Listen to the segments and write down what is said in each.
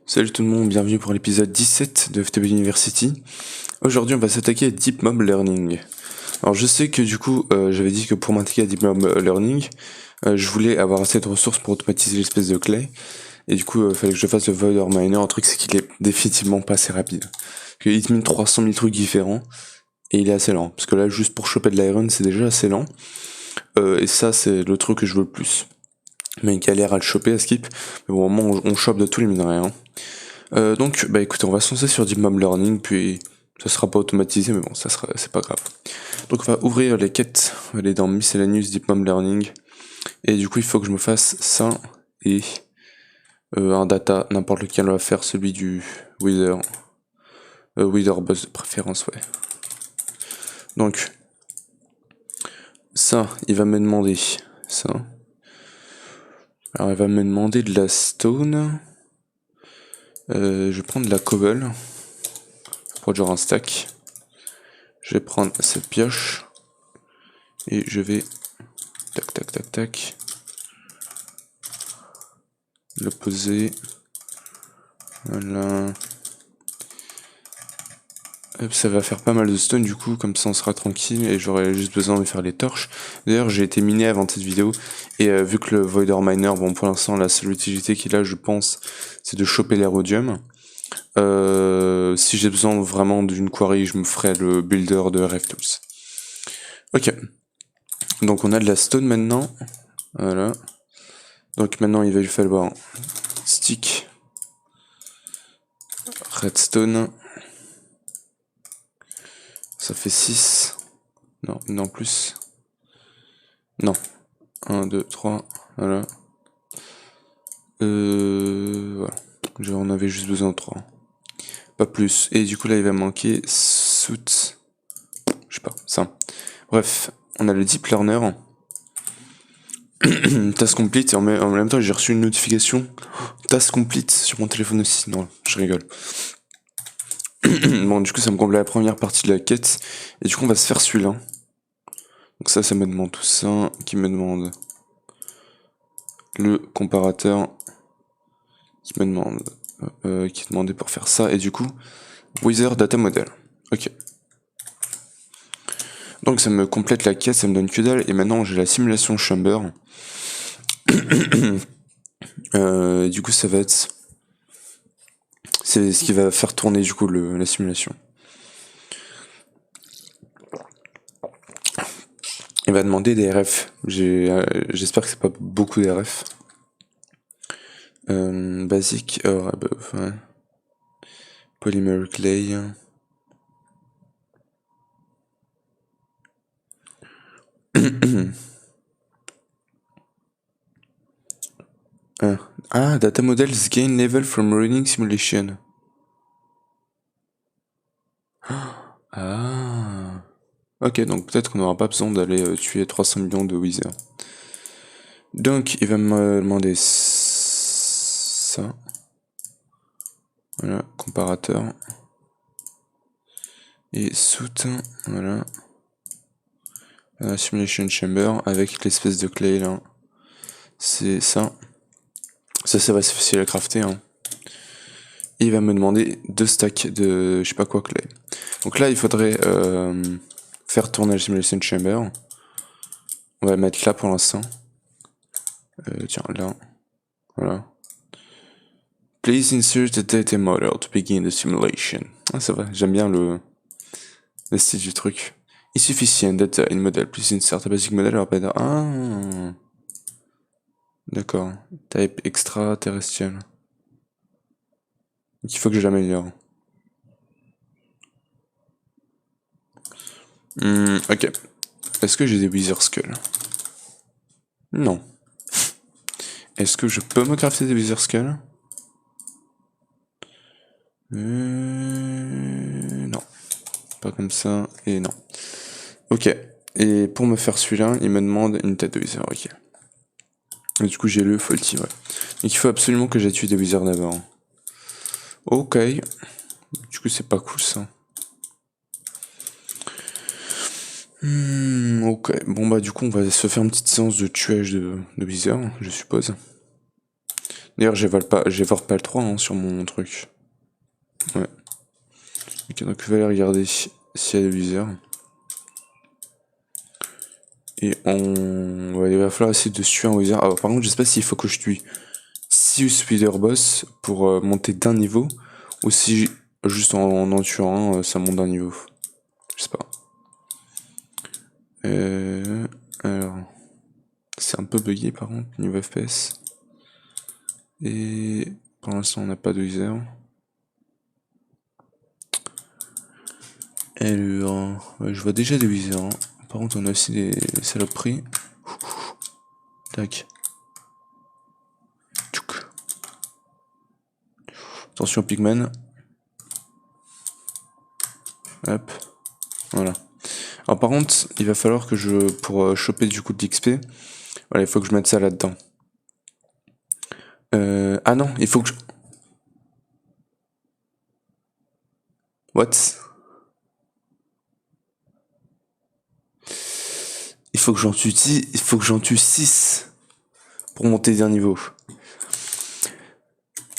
Salut tout le monde, bienvenue pour l'épisode 17 de FTB University. Aujourd'hui on va s'attaquer à Deep Mob Learning. Alors je sais que du coup j'avais dit que pour m'attaquer à Deep Mob Learning, je voulais avoir assez de ressources pour automatiser l'espèce de clé. Et du coup il fallait que je fasse le Voider Miner. Un truc c'est qu'il est définitivement pas assez rapide. Parce qu'il te mine 300 000 trucs différents et il est assez lent. Parce que là juste pour choper de l'iron c'est déjà assez lent. Et ça c'est le truc que je veux le plus. Mais il galère à le choper à Skip. Mais bon au moins on chope de tous les minerais. Hein. Donc, bah écoutez, on va se lancer sur Deep Mob Learning, puis ça sera pas automatisé, mais bon, c'est pas grave. Donc, on va ouvrir les quêtes, on va aller dans Miscellaneous Deep Mob Learning, et du coup, il faut que je me fasse ça et un data, n'importe lequel on va faire, celui du Wither, Wither Buzz de préférence, ouais. Donc, ça, il va me demander ça. Alors, il va me demander de la stone. Je vais prendre de la cobble. Pour genre un stack. Je vais prendre cette pioche. Et je vais... Tac, tac, tac, tac. Le poser. Voilà. Hop, ça va faire pas mal de stone du coup, comme ça on sera tranquille et j'aurai juste besoin de faire les torches. D'ailleurs j'ai été miné avant cette vidéo et vu que le Voider Miner, bon pour l'instant la seule utilité qu'il a je pense c'est de choper les rhodium. Si j'ai besoin vraiment d'une quarry je me ferai le builder de RF Tools. Ok, donc on a de la stone maintenant, voilà. Donc maintenant il va lui falloir stick, redstone. Ça fait 6. Non, une en plus. Non. 1, 2, 3. Voilà. Voilà. J'en avais juste besoin de 3. Pas plus. Et du coup, là, il va manquer soot. Je sais pas, ça. Bref, on a le Deep Learner. Task complete. Et en même temps, j'ai reçu une notification. Task complete sur mon téléphone aussi. Non, je rigole. Bon, du coup, ça me comble la première partie de la quête. Et du coup, on va se faire celui-là. Donc ça me demande tout ça, qui me demande le comparateur, qui me demande, qui est demandé pour faire ça, et du coup, Wither Data Model. Ok. Donc ça me complète la quête, ça me donne que dalle, et maintenant j'ai la simulation chamber. Du coup, ça va être, c'est ce qui va faire tourner du coup la simulation. Il va demander des RF. J'espère que c'est pas beaucoup d'RF. Basique, ouais. Polymer clay. Data models gain level from running simulation. Ah. Ok, donc peut-être qu'on n'aura pas besoin d'aller tuer 300 millions de Wither. Donc, il va me demander ça. Voilà, comparateur. Et soot, voilà. Simulation chamber avec l'espèce de clé là. C'est ça. Ça va, c'est facile à crafter. Hein. Et il va me demander 2 stacks de je sais pas quoi clé. Donc là, il faudrait faire tourner la simulation chamber. On va le mettre là pour l'instant. Tiens, là. Voilà. Please insert the data model to begin the simulation. Ah, ça va, j'aime bien le style du truc. Insufficient data in model. Please insert a basic model or better. Ah. D'accord. Type extraterrestrial. Il faut que je l'améliore. Ok. Est-ce que j'ai des Wither Skull? Non. Est-ce que je peux me crafter des Wither Skull? Non. Pas comme ça, et non. Ok. Et pour me faire celui-là, il me demande une tête de Wither, ok. Et du coup, j'ai le faulty, ouais. Donc il faut absolument que j'attue des Wither d'abord. Ok. Du coup, c'est pas cool ça. Ok. Bon, bah, du coup, on va se faire une petite séance de tuage de Wither, je suppose. D'ailleurs, j'évore pas le 3 hein, sur mon truc. Ouais. Ok, donc je vais aller regarder s'il y a des Wither. Et il va falloir essayer de tuer un Wither. Ah, par contre, je sais pas s'il faut que je tue 6 Wither boss pour monter d'un niveau. Ou si juste en tuant un, ça monte d'un niveau. Je sais pas. Alors. C'est un peu bugué par contre, niveau FPS. Et pour l'instant, on n'a pas de Wither. Alors, ouais, je vois déjà des Wither. Hein. Par contre, on a aussi des saloperies. Tac. Tchouk. Attention Pigman. Hop. Voilà. Alors par contre, il va falloir que pour choper du coup de l'XP, voilà, il faut que je mette ça là-dedans. Ah non, il faut que je... What? Il faut que j'en tue 6 pour monter d'un niveau.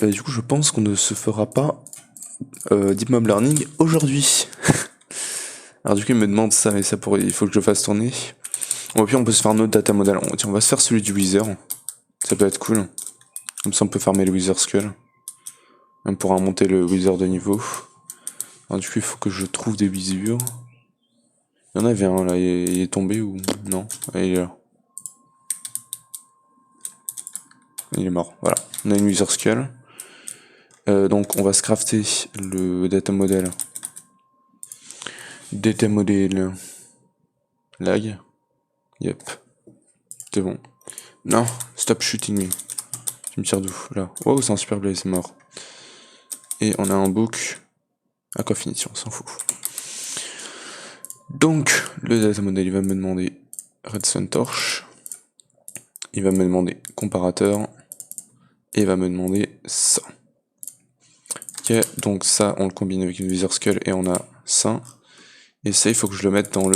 Du coup, je pense qu'on ne se fera pas Deep Mob Learning aujourd'hui. Alors du coup, il me demande ça, mais il faut que je le fasse tourner. Bon, puis on peut se faire un autre data model. Tiens, on va se faire celui du Wither. Ça peut être cool. Comme ça, on peut farmer le Wither Skull. On pourra monter le Wither de niveau. Alors du coup, il faut que je trouve des Withers. Il y en avait un là, il est tombé ou... Non, ah, il est là. Il est mort, voilà. On a une Wither Skull. Donc on va se crafter le data model. Data model. Lag. Yep. C'est bon. Non, stop shooting me. Tu me tires d'où? Là. Wow, c'est un super blaze, c'est mort. Et on a un book. Aquafinity, on s'en fout. Donc, le data model, il va me demander Redstone Torch. Il va me demander comparateur. Et il va me demander ça. Ok, donc ça, on le combine avec une Wither Skull et on a ça. Et ça, il faut que je le mette dans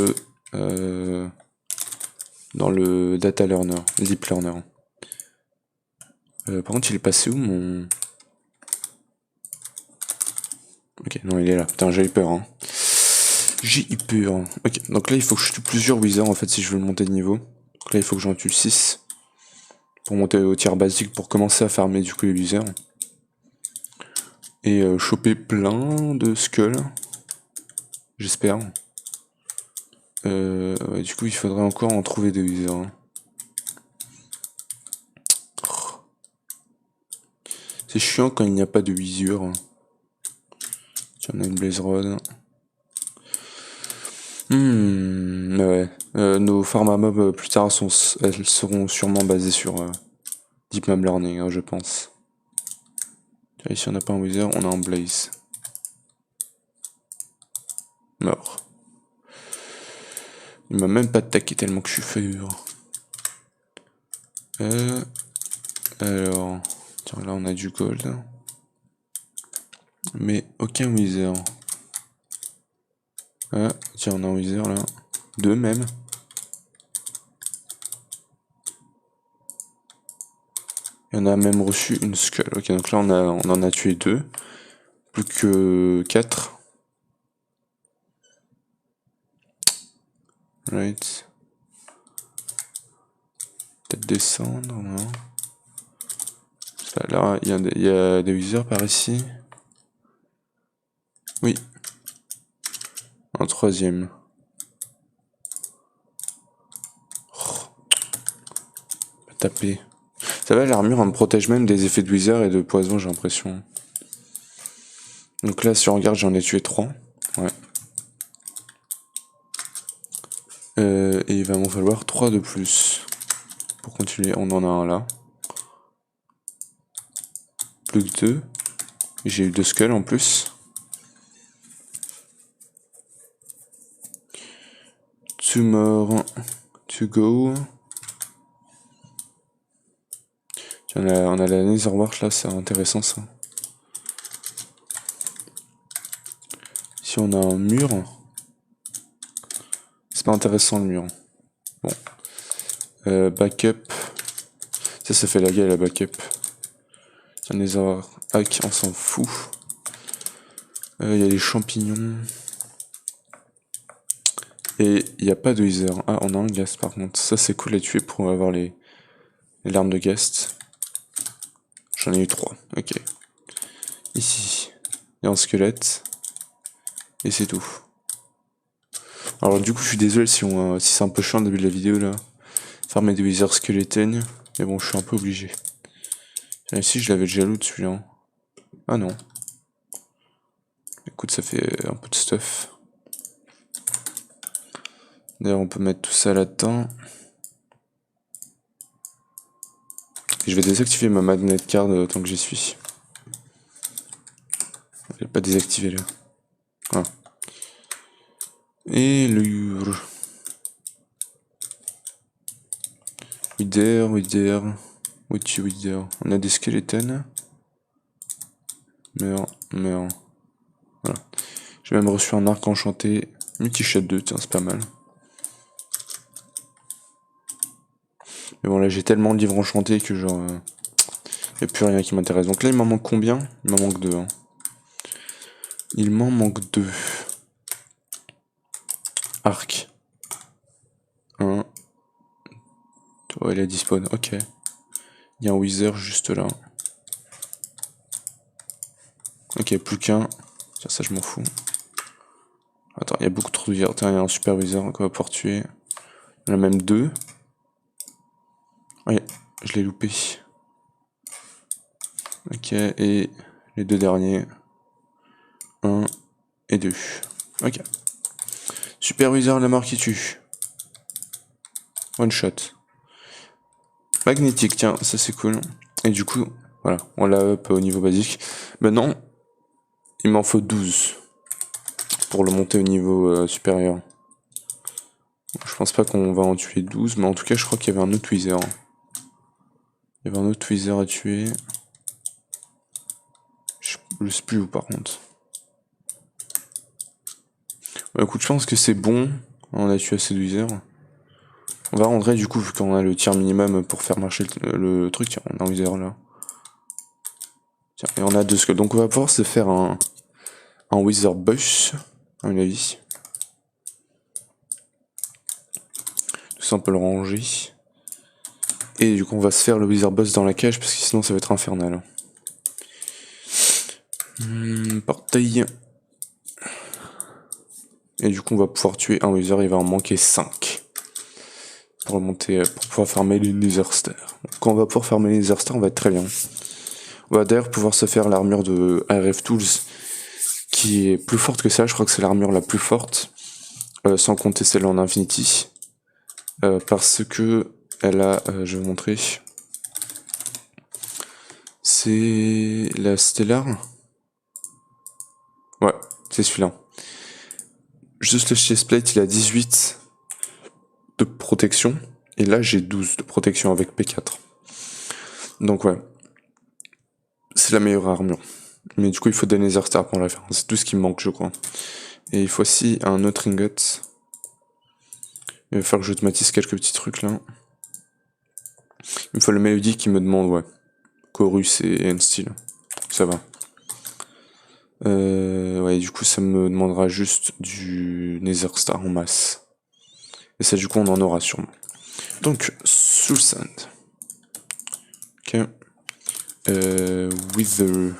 le data learner, deep learner. Par contre, il est passé où mon... Ok, non, il est là. Putain, j'ai eu peur, hein. J'ai eu peur. Ok, donc là, il faut que je tue plusieurs Wither, en fait, si je veux le monter de niveau. Donc là, il faut que j'en tue 6. Pour monter au tiers basique, pour commencer à farmer, du coup, les Wither. Et choper plein de skulls. J'espère. Ouais, du coup, il faudrait encore en trouver des Wither. Hein. C'est chiant quand il n'y a pas de Wither. Tiens, on a une Blaze Rod. Ouais. Nos pharma mobs plus tard, elles seront sûrement basées sur Deep Mob Learning, hein, je pense. Ici, on n'a pas un Wither, on a un Blaze. Mort. Il m'a même pas attaqué tellement que je suis fur. Alors, tiens, là on a du gold. Mais aucun Wither. Ah, tiens, on a un Wither là. 2 même. Et on a même reçu une Skull. Ok, donc là on en a tué 2. Plus que 4. Right. Peut-être descendre, non. Là, il y a des Wither par ici. Oui. Un troisième. Oh. Taper. Ça va, l'armure elle me protège même des effets de Wither et de poison, j'ai l'impression. Donc là, si on regarde, j'en ai tué 3. Ouais. Et il va m'en falloir 3 de plus. Pour continuer, on en a un là. Plus que 2. J'ai eu 2 skulls en plus. Two more to go. Tiens, on a la Netherwart là, c'est intéressant ça. Si on a un mur. C'est pas intéressant le mur. Bon. Backup. Ça fait la gueule la backup. Un nether hack, on s'en fout. Il y a les champignons. Et il n'y a pas de wither. Ah, on a un ghast par contre. Ça c'est cool à tuer pour avoir les larmes de ghast. J'en ai eu 3. Ok. Ici, il y a un squelette. Et c'est tout. Alors du coup, je suis désolé si c'est un peu chiant au début de la vidéo là. Farmer des wither skeleton. Mais bon, je suis un peu obligé. Tiens, ici, je l'avais déjà loot celui-là. Ah non. Écoute, ça fait un peu de stuff. D'ailleurs, on peut mettre tout ça là-dedans. Et je vais désactiver ma magnet card tant que j'y suis. Elle n'est pas désactivée là. Ah. Et le Wither. On a des skeletons. Meurs. Voilà. J'ai même reçu un arc enchanté. Multi-shot 2, tiens, c'est pas mal. Mais bon, là j'ai tellement de livres enchantés que genre. Y a plus rien qui m'intéresse. Donc là, il m'en manque combien? Il m'en manque 2. Hein. Il m'en manque 2. Arc. 1. Oh, il a dispawn. Ok. Il y a un wither juste là. Ok, plus qu'un. Tiens, ça, je m'en fous. Attends, il y a beaucoup trop de wither. Tiens, il y a un super wither qu'on va pouvoir tuer. Il y en a même 2. Ouais, je l'ai loupé. Ok, et les 2 derniers. 1 et 2. Ok. Super wither, la mort qui tue. One shot. Magnétique, tiens, ça c'est cool. Et du coup, voilà, on l'a up au niveau basique. Maintenant, il m'en faut 12 pour le monter au niveau supérieur. Je pense pas qu'on va en tuer 12, mais en tout cas, je crois qu'il y avait un autre wither. Il y avait un autre wither à tuer. Je sais plus où par contre. Bah, écoute, je pense que c'est bon. On a tué assez de wither. On va rentrer du coup, vu qu'on a le tir minimum pour faire marcher le truc. Tiens, on a un wither là. Tiens, et on a 2 skulls. Donc on va pouvoir se faire un wither bush, à mon avis. Tout ça, on peut le ranger. Et du coup, on va se faire le wither boss dans la cage, parce que sinon ça va être infernal. Portail. Et du coup, on va pouvoir tuer un wither, il va en manquer 5. Pour monter, pour pouvoir farmer les nether stars. Quand on va pouvoir farmer les nether stars, on va être très bien. On va d'ailleurs pouvoir se faire l'armure de RF Tools, qui est plus forte que ça. Je crois que c'est l'armure la plus forte, sans compter celle en Infinity. Parce que elle a, je vais vous montrer. C'est la Stellar. Ouais, c'est celui-là. Juste le chestplate, il a 18 de protection. Et là, j'ai 12 de protection avec P4. Donc ouais. C'est la meilleure armure. Mais du coup, il faut des Nether Stars pour la faire. C'est tout ce qui me manque, je crois. Et il faut aussi un autre ingot. Il va falloir que j'automatise quelques petits trucs là. Il me faut le mélodie qui me demande, ouais. Chorus et Endsteel. Ça va. Ouais, du coup, ça me demandera juste du Nether Star en masse. Et ça, du coup, on en aura sûrement. Donc, Soul Sand. Ok. Wither.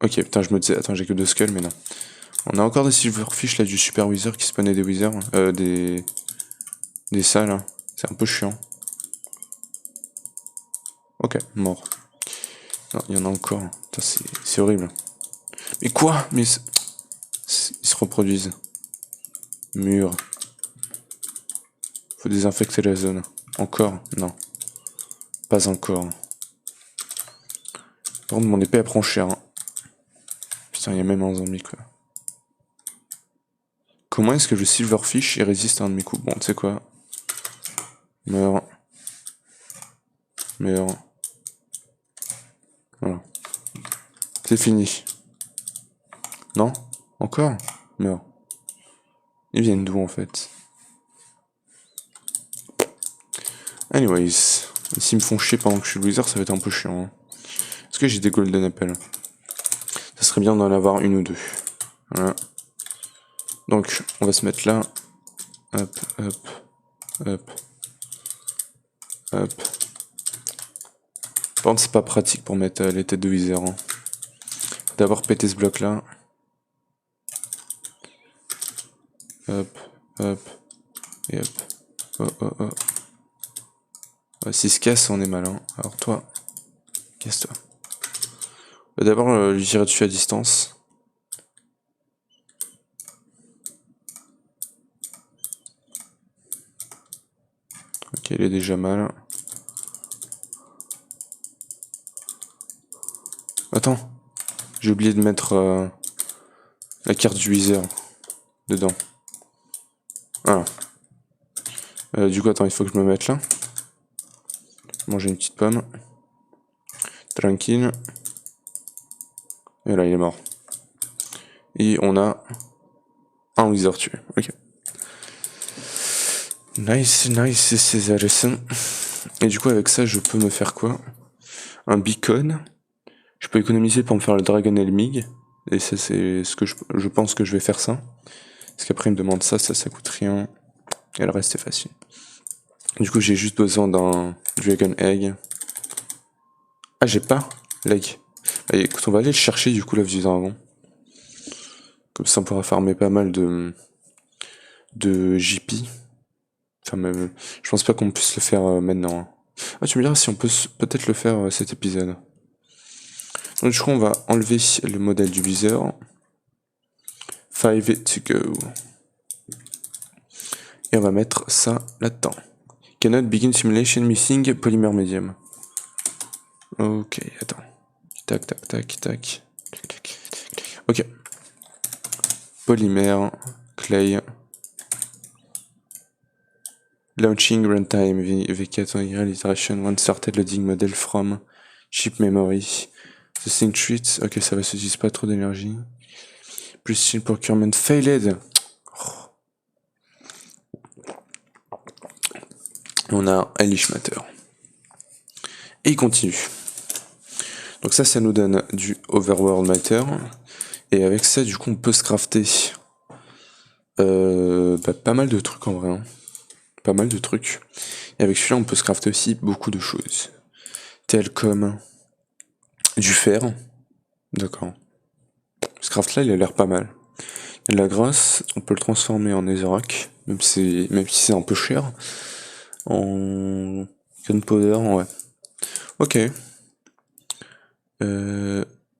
Ok, putain, je me disais, attends, j'ai que 2 skulls, mais non. On a encore des silverfish là, du super wither qui spawnait des withers. Des ça là. C'est un peu chiant. Ok, mort. Non, il y en a encore. C'est horrible. Mais quoi? Mais ils se reproduisent. Mur. Faut désinfecter la zone. Encore? Non. Pas encore. Par contre, mon épée elle prend cher. Hein. Putain, il y a même un zombie quoi. Comment est-ce que le silverfish il résiste à un de mes coups? Bon, tu sais quoi? Meurs. Meurs. Voilà. C'est fini. Non? Encore? Meurs. Ils viennent d'où en fait? Anyways. S'ils me font chier pendant que je suis le wizard, ça va être un peu chiant. Hein. Est-ce que j'ai des golden apples? Ça serait bien d'en avoir une ou deux. Voilà. Donc, on va se mettre là. Hop, hop, hop, hop. Par contre, c'est pas pratique pour mettre les têtes de wizard. Hein. Faut d'abord péter ce bloc là. Hop, hop, et hop. Oh, oh, oh. S'il se casse, on est malin. Alors toi, casse-toi. On va d'abord lui tirer dessus à distance. Ok, il est déjà mal. Attends, j'ai oublié de mettre la carte du wizard dedans. Voilà. Du coup, attends, il faut que je me mette là. Manger une petite pomme. Tranquille. Et là, il est mort. Et on a un wizard tué. Ok. Nice, nice, Césarison. Et du coup, avec ça, je peux me faire quoi? Un beacon. Je peux économiser pour me faire le Dragon Helmig. Et ça, c'est ce que je pense que je vais faire ça. Parce qu'après, il me demande ça coûte rien. Et le reste, c'est facile. Du coup, j'ai juste besoin d'un Dragon Egg. Ah, j'ai pas l'egg. Allez, écoute, on va aller le chercher du coup, l'œuf du dragon. Comme ça, on pourra farmer pas mal de JP. Enfin, même, je pense pas qu'on puisse le faire maintenant. Hein. Ah, tu me diras si on peut peut-être le faire cet épisode. Donc, du coup, on va enlever le modèle du viseur. 5 to go. Et on va mettre ça là-dedans. Cannot begin simulation missing polymer medium. Ok, attends. Tac, tac, tac, tac. Ok. Polymère, clay. Launching runtime vk iteration one started loading model from chip memory. The sync treats. Ok, ça va, ça utilise pas trop d'énergie. Plus procurement failed. Oh. On a Elish Matter. Et il continue. Donc ça nous donne du Overworld Matter. Et avec ça, du coup, on peut se crafter pas mal de trucs en vrai. Hein. Pas mal de trucs. Et avec celui-là, on peut se crafter aussi beaucoup de choses. Telles comme du fer. D'accord. Ce craft-là, il a l'air pas mal. Et la graisse, on peut le transformer en netherrack, même si c'est un peu cher. En gunpowder, ouais. Ok.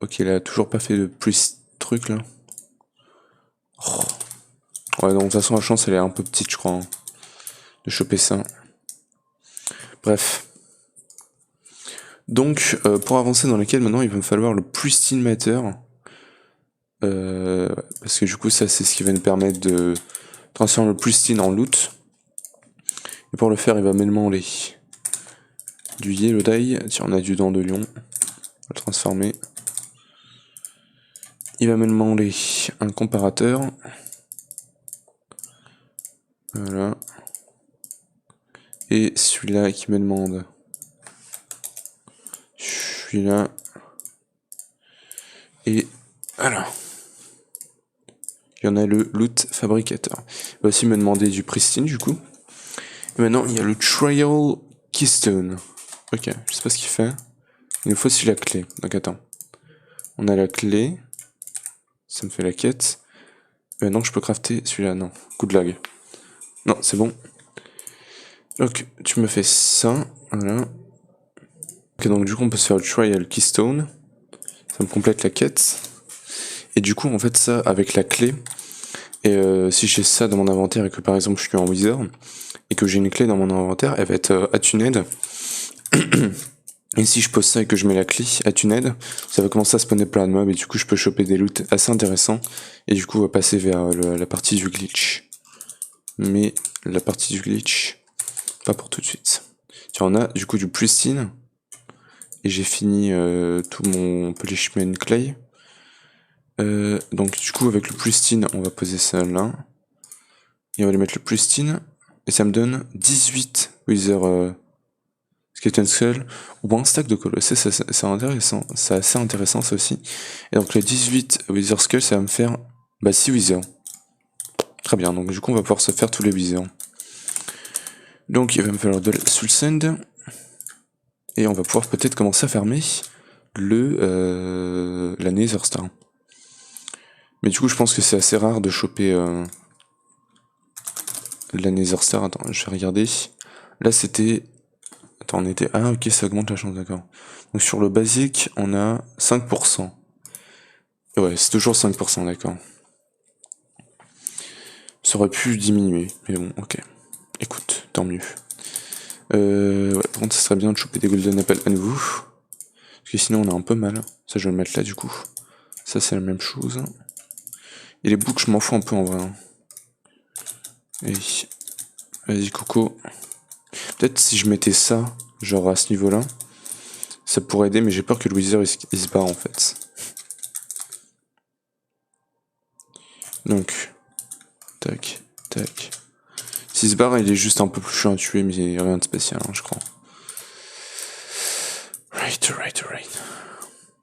Ok, il a toujours pas fait de plus truc là. Oh. Ouais, donc de toute façon, la chance, elle est un peu petite, je crois, hein, de choper ça. Bref. Donc, pour avancer dans lequel maintenant, il va me falloir le pristine matter. Parce que du coup, ça, c'est ce qui va nous permettre de transformer le pristine en loot. Et pour le faire, il va me demander du yellow dye. Tiens, on a du dent de lion. On va le transformer. Il va me demander un comparateur. Voilà. Et celui-là qui me demande. Celui-là. Et voilà. Il y en a le loot fabricateur. Il va aussi me demander du pristine du coup. Et maintenant, il y a le trial keystone. Ok, je sais pas ce qu'il fait. Il nous faut aussi la clé. Donc attends. On a la clé. Ça me fait la quête. Et maintenant, je peux crafter celui-là. Non, coup de lag. Non, c'est bon. Donc, tu me fais ça. Voilà. Ok, donc du coup, on peut se faire le trial keystone. Ça me complète la quête. Et du coup, en fait, ça, avec la clé, et si j'ai ça dans mon inventaire et que par exemple je suis en wizard, et que j'ai une clé dans mon inventaire, elle va être attuned. Et si je pose ça et que je mets la clé attuned, ça va commencer à spawner plein de mobs, et du coup je peux choper des loots assez intéressants, et du coup on va passer vers la partie du glitch. Mais la partie du glitch, pas pour tout de suite. Tiens, on a du coup du pristine, et j'ai fini tout mon polishment clay. Donc du coup avec le pristine on va poser ça là et on va lui mettre le pristine et ça me donne 18 wither Skeleton Skull, ou un stack de colossés, c'est intéressant, c'est assez intéressant ça aussi. Et donc les 18 Wither Skull, ça va me faire 6 Wither. Très bien, donc du coup on va pouvoir se faire tous les Wither. Donc il va me falloir de la Soul Sand, et on va pouvoir peut-être commencer à farmer la Nether Star. Mais du coup je pense que c'est assez rare de choper la Nether Star. Attends, je vais regarder. Là c'était... Attends, on était... Ah ok, ça augmente la chance, d'accord. Donc sur le basique, on a 5%. Et ouais, c'est toujours 5%, d'accord. Ça aurait pu diminuer, mais bon, ok. Écoute, tant mieux. Ouais, par contre, ça serait bien de choper des Golden Apple à nouveau. Parce que sinon, on a un peu mal. Ça, je vais le mettre là, du coup. Ça, c'est la même chose. Et les boucles, je m'en fous un peu, en vrai. Et... Vas-y, Coco. Peut-être si je mettais ça, genre à ce niveau-là, ça pourrait aider, mais j'ai peur que le Wither, il se barre, en fait. Donc... Tac, tac. Si se barre, il est juste un peu plus chiant à tuer, mais il n'y a rien de spécial, hein, je crois. Right.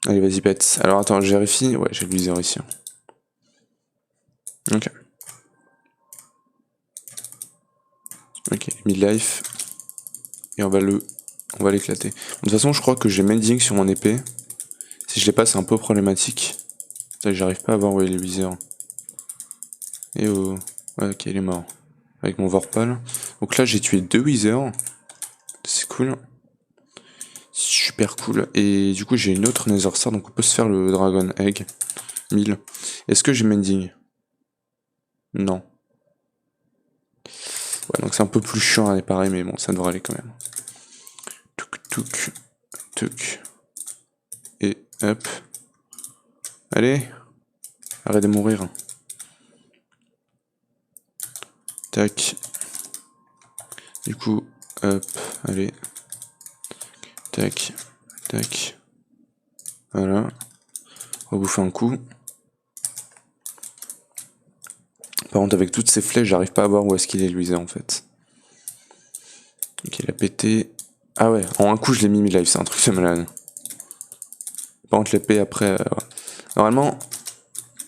Allez, vas-y, pète. Alors, attends, je vérifie. Ouais, j'ai le Wither ici. Ok. Ok, mid-life. Et on va l'éclater. De toute façon, je crois que j'ai Mending sur mon épée. Si je l'ai pas, c'est un peu problématique. J'arrive pas à voir où est le Wither. Et oh. Ouais, ok, il est mort. Avec mon Vorpal. Donc là, j'ai tué 2 Wither. C'est cool. Super cool. Et du coup, j'ai une autre Nether Star, donc on peut se faire le Dragon Egg. 1000. Est-ce que j'ai Mending? Non. Ouais, donc c'est un peu plus chiant à réparer, mais bon, ça devrait aller quand même. Touk. Et hop. Allez. Arrête de mourir. Tac. Du coup, hop, allez. Tac. Voilà. On va bouffer un coup. Par contre, avec toutes ces flèches, j'arrive pas à voir où est-ce qu'il est, le Wither, en fait. Ok, il a pété. Ah ouais, en un coup, je l'ai mis mid-life, c'est un truc de malade. Par contre, l'épée, après... ouais. Normalement,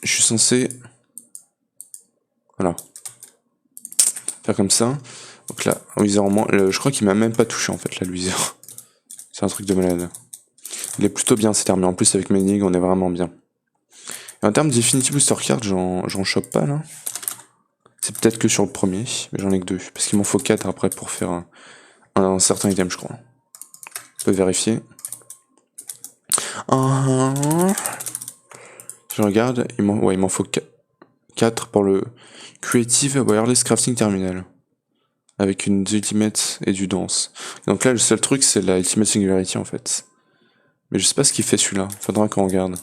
je suis censé... Voilà. Faire comme ça. Donc là, Wither en moins... je crois qu'il m'a même pas touché, en fait, là, le Wither. C'est un truc de malade. Il est plutôt bien cette arme, en plus, avec Mending, on est vraiment bien. Et en termes d'Infinity Booster Card, j'en chope pas, là. C'est peut-être que sur le premier, mais j'en ai que 2. Parce qu'il m'en faut 4 après pour faire un certain item, je crois. On peut vérifier. Je regarde, il m'en faut 4 pour le Creative Wireless Crafting Terminal. Avec une Ultimate et du Danse. Donc là, le seul truc, c'est la Ultimate Singularity, en fait. Mais je sais pas ce qu'il fait celui-là. Faudra qu'on regarde.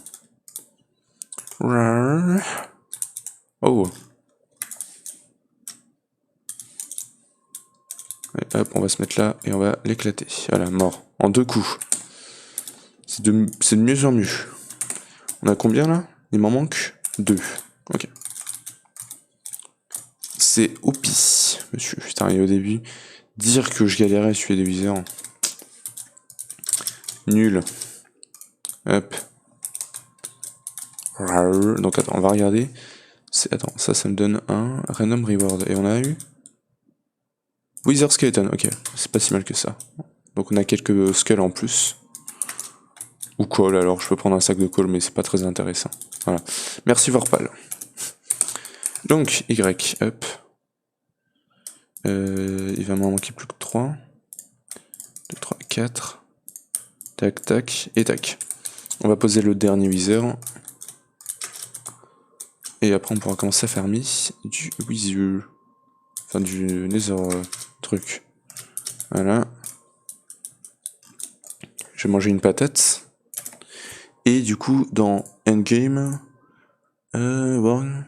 Oh. Et hop, on va se mettre là et on va l'éclater. Voilà, mort. En 2 coups. C'est de mieux en mieux. On a combien là? Il m'en manque 2. Ok. C'est OP, monsieur. Putain, et au début, dire que je galérais à tuer des Wither. Nul. Hop. Donc attends, on va regarder. Attends, ça me donne un random reward. Et on a eu Wither Skeleton, ok. C'est pas si mal que ça. Donc on a quelques skulls en plus. Ou coal, alors je peux prendre un sac de coal, mais c'est pas très intéressant. Voilà. Merci Vorpal. Donc, Y, hop. Il va m'en manquer plus que 3. 2, 3, 4. Tac, et tac. On va poser le dernier Wither. Et après on pourra commencer à farmer du Wither. Enfin du Nether truc. Voilà. Je vais manger une patate. Et du coup, dans Endgame... Bon.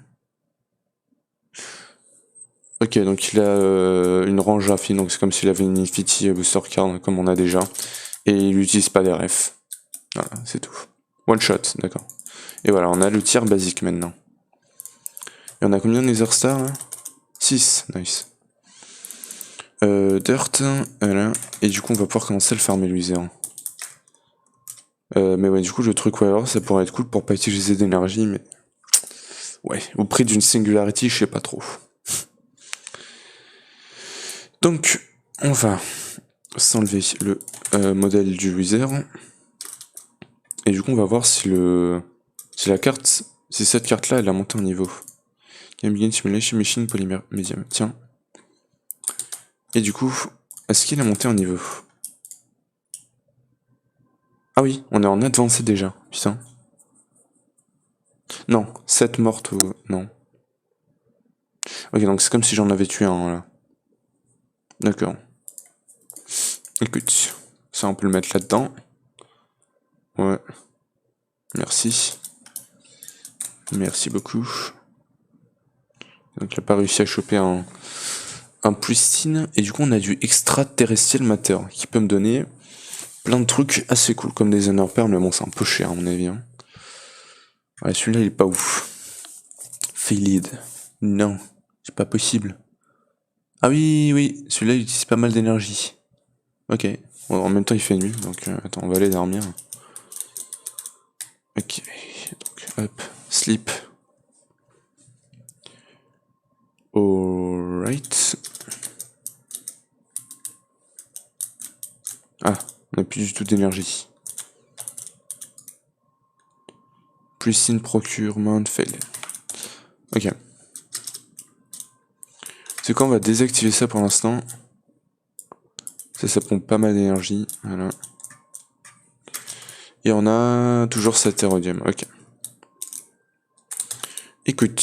Ok, donc il a une range infinie, donc c'est comme s'il avait une Infinity Booster Card, comme on a déjà. Et il n'utilise pas des refs. Voilà, c'est tout. One shot, d'accord. Et voilà, on a le tir basique maintenant. Et on a combien de Nether Stars là? 6, nice. Dirt, voilà. Et du coup, on va pouvoir commencer à le farmer, le Wither. Mais ouais, du coup, le truc, ouais, alors, ça pourrait être cool pour pas utiliser d'énergie, mais... Ouais, au prix d'une singularity, je sais pas trop. Donc, on va s'enlever le modèle du Wither. Et du coup, on va voir si si cette carte-là, elle a monté en niveau. Game Begin Simulation Machine Polymer Medium. Tiens. Et du coup, est-ce qu'il a monté en niveau? Ah oui, on est en avancé déjà. Putain. Non, 7 mortes ou... Non. Ok, donc c'est comme si j'en avais tué un, là. D'accord. Écoute, ça on peut le mettre là-dedans. Ouais. Merci. Merci beaucoup. Donc il a pas réussi à choper un pristine. Et du coup on a du extraterrestrial matter qui peut me donner plein de trucs assez cool comme des honor pearls, mais bon c'est un peu cher à mon avis. Hein. Ouais, celui-là il est pas ouf. Failed. Non, c'est pas possible. Ah oui, oui, celui-là il utilise pas mal d'énergie. Ok. Bon, en même temps il fait nuit, donc attends, on va aller dormir. Ok, donc hop, sleep. Alright. Ah, on n'a plus du tout d'énergie. Pristine procurement fail. Ok. C'est quoi, on va désactiver ça pour l'instant. Ça pompe pas mal d'énergie. Voilà. Et on a toujours cet érodium. Ok. Écoute.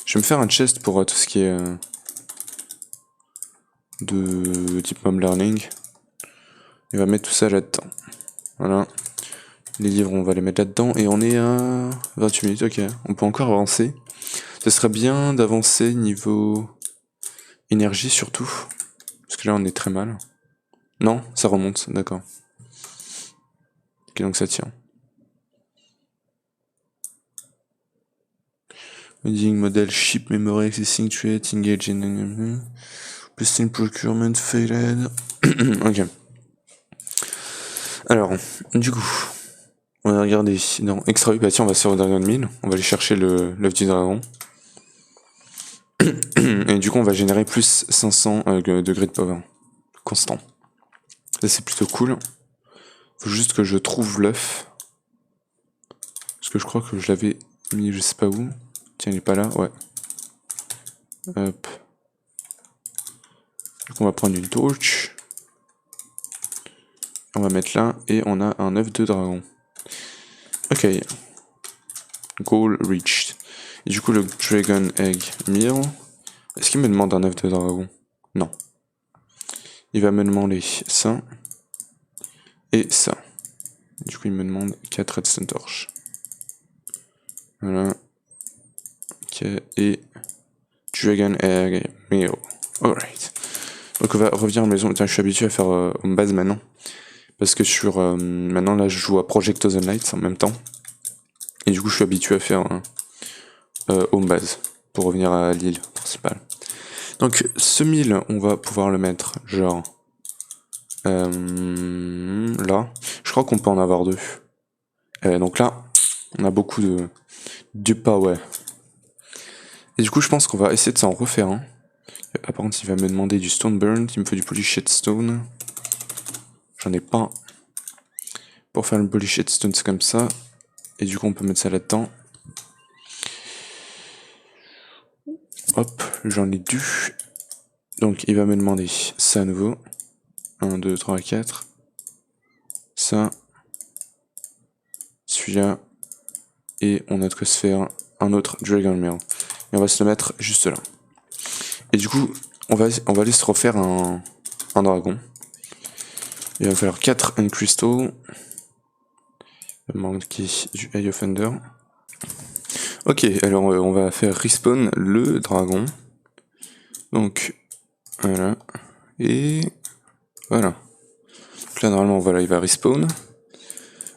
Je vais me faire un chest pour tout ce qui est de type Mom Learning. On va mettre tout ça là-dedans. Voilà. Les livres, on va les mettre là-dedans. Et on est à 28 minutes. Ok. On peut encore avancer. Ce serait bien d'avancer niveau énergie surtout. Parce que là, on est très mal. Non, ça remonte. D'accord. Ok, donc ça tient. Using model ship memory accessing trait engage in pristine procurement failed. Ok. Alors, du coup, on va regarder dans extra bah tiens, on va sur Dragon Mill, on va aller chercher l'œuf du dragon. Et du coup, on va générer plus 500 degrés de power constant. Ça c'est plutôt cool. Faut juste que je trouve l'œuf. Parce que je crois que je l'avais mis je sais pas où. Tiens, il est pas là, ouais. Hop. Donc on va prendre une torche. On va mettre là et on a un œuf de dragon. Ok. Goal reached. Et du coup le Dragon Egg Meal. Est-ce qu'il me demande un œuf de dragon? Non. Il va me demander ça. Et ça. Du coup il me demande 4 redstone torches. Voilà. Ok. Et Dragon Egg Meal. Alright. Donc on va revenir à la maison. Tiens, je suis habitué à faire home base maintenant. Parce que sur maintenant là je joue à Project Thousand Lights en même temps. Et du coup je suis habitué à faire home base pour revenir à l'île principale. Donc ce 1000 on va pouvoir le mettre genre là. Je crois qu'on peut en avoir deux. Donc là on a beaucoup de power. Et du coup je pense qu'on va essayer de s'en refaire un. Par contre il va me demander du stone burn, il me faut du polished stone. J'en ai pas. Pour faire le polished stone c'est comme ça. Et du coup on peut mettre ça là-dedans. Hop, j'en ai deux. Donc il va me demander ça à nouveau. 1, 2, 3, 4. Ça. Celui-là. Et on a de quoi se faire un autre Dragon Mail. Et on va se le mettre juste là. Et du coup, on va aller se refaire un dragon. Il va falloir 4 Uncrystal. Il va manquer du Eye of Thunder. Ok, alors on va faire respawn le dragon. Donc, voilà. Et voilà. Donc là, normalement, voilà, il va respawn.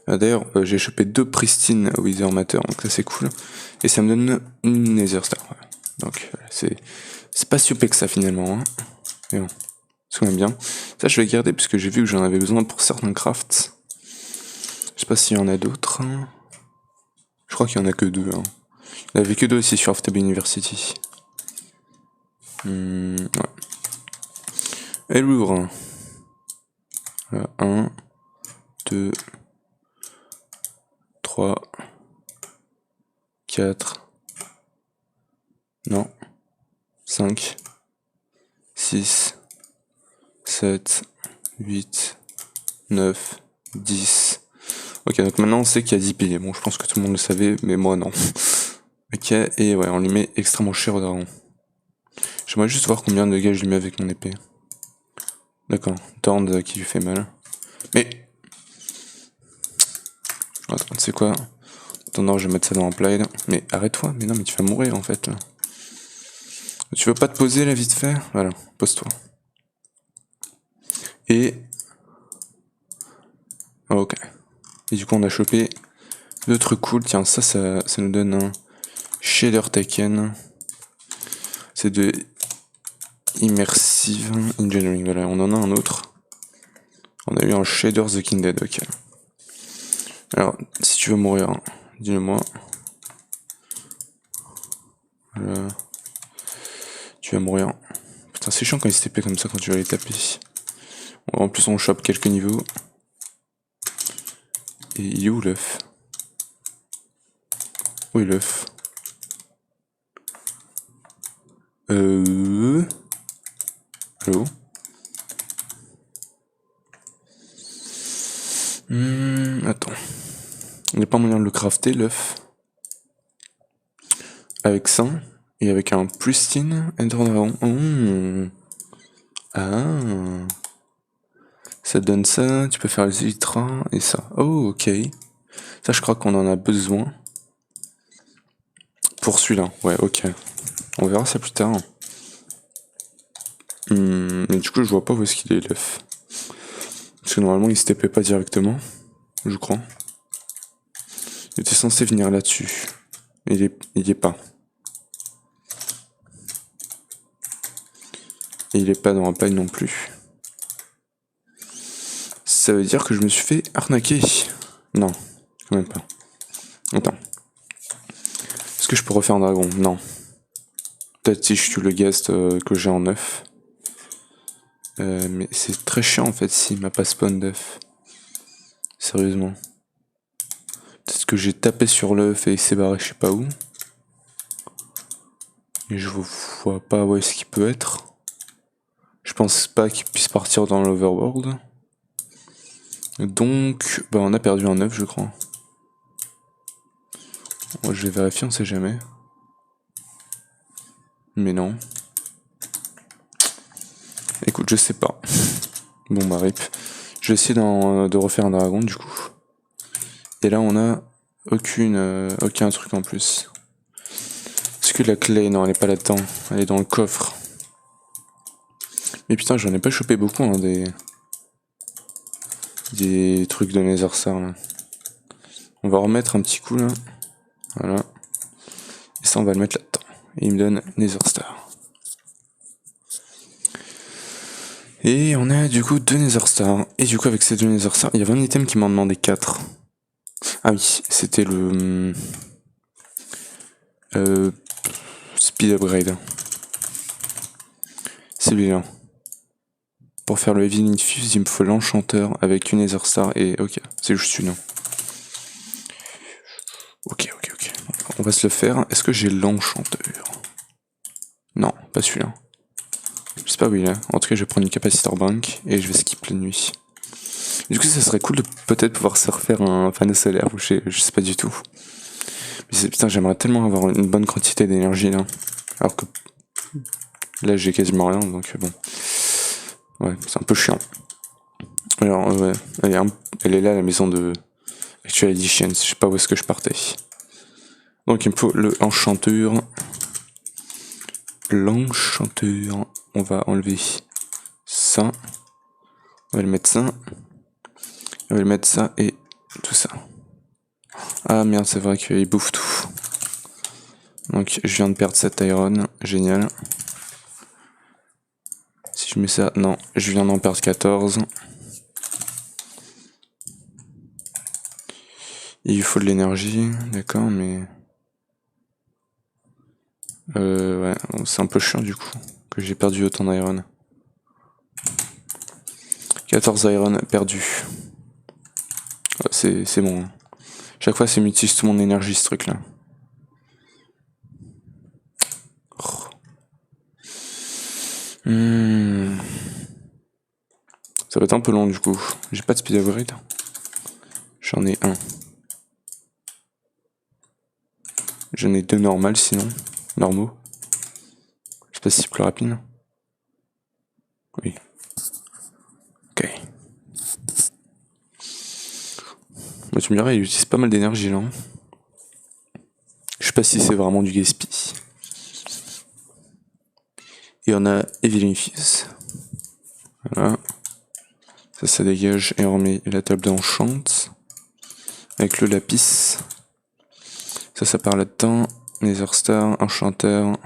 D'ailleurs, j'ai chopé 2 pristine Wither Matter, donc ça c'est cool. Et ça me donne une Nether Star. Voilà. Donc c'est pas si OP que ça finalement. Hein. Et bon, c'est quand même bien. Ça, je vais garder parce que j'ai vu que j'en avais besoin pour certains crafts. Je sais pas s'il y en a d'autres. Je crois qu'il y en a que 2. Hein. Il n'y en avait que 2 aussi sur FTB University. Ouais. Et lourd. 1, 2, 3, 4, non, 5, 6, 7, 8, 9, 10. Ok, donc maintenant on sait qu'il y a 10 piliers. Bon, je pense que tout le monde le savait, mais moi non. Ok, et ouais, on lui met extrêmement cher au dragon. J'aimerais juste voir combien de dégâts je lui mets avec mon épée. D'accord, Torn qui lui fait mal. Mais... Attends, tu sais quoi? Attends, je vais mettre ça dans Applied. Mais arrête-toi, mais non, mais tu vas mourir en fait. Là. Tu veux pas te poser là vite fait? Voilà, pose-toi. Et... Ok. Et du coup on a chopé 2 trucs cool. Tiens, ça nous donne un Shader Taken. C'est de Immersive Engineering. Voilà, on en a un autre. On a eu un Shader The Kindred, ok. Alors, si tu veux mourir, dis-le-moi. Voilà. Tu vas mourir. Putain, c'est chiant quand il se TP comme ça quand tu vas les taper. En plus, on chope quelques niveaux. Et il est où l'œuf? Où est l'œuf? Allô? Attends. Il n'y a pas moyen de le crafter, l'œuf. Avec ça. Et avec un pristine Ender Dragon. Ah. Ça te donne ça. Tu peux faire les Elytra et ça. Oh, ok. Ça, je crois qu'on en a besoin. Pour celui-là. Ouais, ok. On verra ça plus tard. Mais du coup, je vois pas où est-ce qu'il est, l'œuf. Parce que normalement, il se TP pas directement. Je crois. Il était censé venir là-dessus. Il y est pas. Et il est pas dans la paille non plus. Ça veut dire que je me suis fait arnaquer. Non, quand même pas. Attends. Est-ce que je peux refaire un dragon? Non. Peut-être si je tue le guest que j'ai en œuf. Mais c'est très chiant en fait s'il m'a pas spawn d'œuf. Sérieusement. Peut-être que j'ai tapé sur l'œuf et il s'est barré je sais pas où. Et je vois pas où est-ce qu'il peut être. Je pense pas qu'il puisse partir dans l'overworld. Donc, bah on a perdu un œuf je crois. Bon, je vais vérifier, on sait jamais. Mais non. Écoute, je sais pas. Bon bah rip. Je vais essayer de refaire un dragon du coup. Et là on a aucun truc en plus. Est-ce que la clé, non elle est pas là-dedans. Elle est dans le coffre. Mais putain j'en ai pas chopé beaucoup hein, des trucs de Netherstar là. On va remettre un petit coup là. Voilà. Et ça on va le mettre là-dedans. Et il me donne Netherstar. Et on a du coup 2 Netherstar. Et du coup avec ces 2 Netherstar, il y avait un item qui m'en demandait 4. Ah oui, c'était le... Speed Upgrade. Celui-là. Pour faire le Heavy Infuse, il me faut l'enchanteur avec une Netherstar et... Ok, c'est juste une. Ok. On va se le faire. Est-ce que j'ai l'enchanteur? Non, pas celui-là. Je sais pas où il est. En tout cas, je vais prendre une capacitor bank et je vais skip la nuit. Du coup, ça serait cool de peut-être pouvoir se refaire un panneau solaire ou je sais pas du tout. Mais putain, j'aimerais tellement avoir une bonne quantité d'énergie là. Alors que là, j'ai quasiment rien, donc bon. Ouais, c'est un peu chiant. Alors, ouais, elle est là, la maison de Actual Editions. Je sais pas où est-ce que je partais. Donc, il me faut l'enchanteur. L'enchanteur. On va enlever ça. On va le mettre ça. On va le mettre ça et tout ça. Ah merde, c'est vrai qu'il bouffe tout. Donc je viens de perdre cette iron, génial. Si Je mets ça, non, je viens d'en perdre 14. Il faut de l'énergie, d'accord, mais... ouais, c'est un peu chiant du coup, que j'ai perdu autant d'iron. 14 iron perdu. Ouais, c'est bon. Hein. Chaque fois, ça m'utilise toute mon énergie, ce truc-là. Oh. Ça va être un peu long du coup. J'ai pas de speed upgrade. J'en ai un. J'en ai deux normales sinon. Normaux. Je sais pas si c'est plus rapide. Oui. Ok. Bah, tu me diras, il utilise pas mal d'énergie là. Je sais pas si c'est vraiment du gaspille. Et on a Evelyn Fuse. Voilà. Ça dégage et on remet la table d'enchant. Avec le lapis. Ça part là-dedans. Nether Star, enchanteur.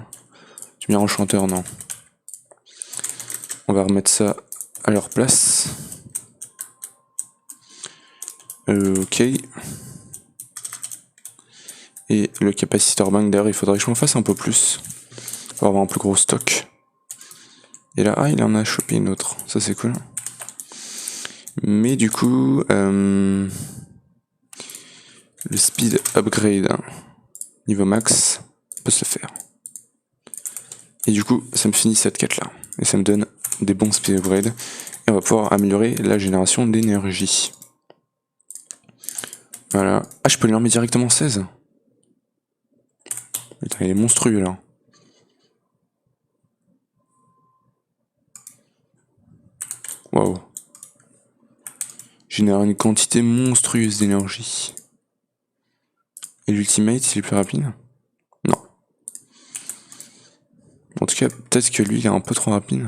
Tu me dis enchanteur, non. On va remettre ça à leur place. Ok. Et le capacitor bank, d'ailleurs, il faudrait que je m'en fasse un peu plus. Pour avoir un plus gros stock. Et là, il en a chopé une autre. Ça, c'est cool. Mais du coup, le speed upgrade niveau max peut se faire. Et du coup, ça me finit cette quête là. Et ça me donne des bons speed upgrades. Et on va pouvoir améliorer la génération d'énergie. Voilà. Ah, je peux lui en mettre directement 16. Putain, il est monstrueux là. Waouh. Génère une quantité monstrueuse d'énergie. Et l'ultimate, il est plus rapide? Non. En tout cas, peut-être que lui, il est un peu trop rapide.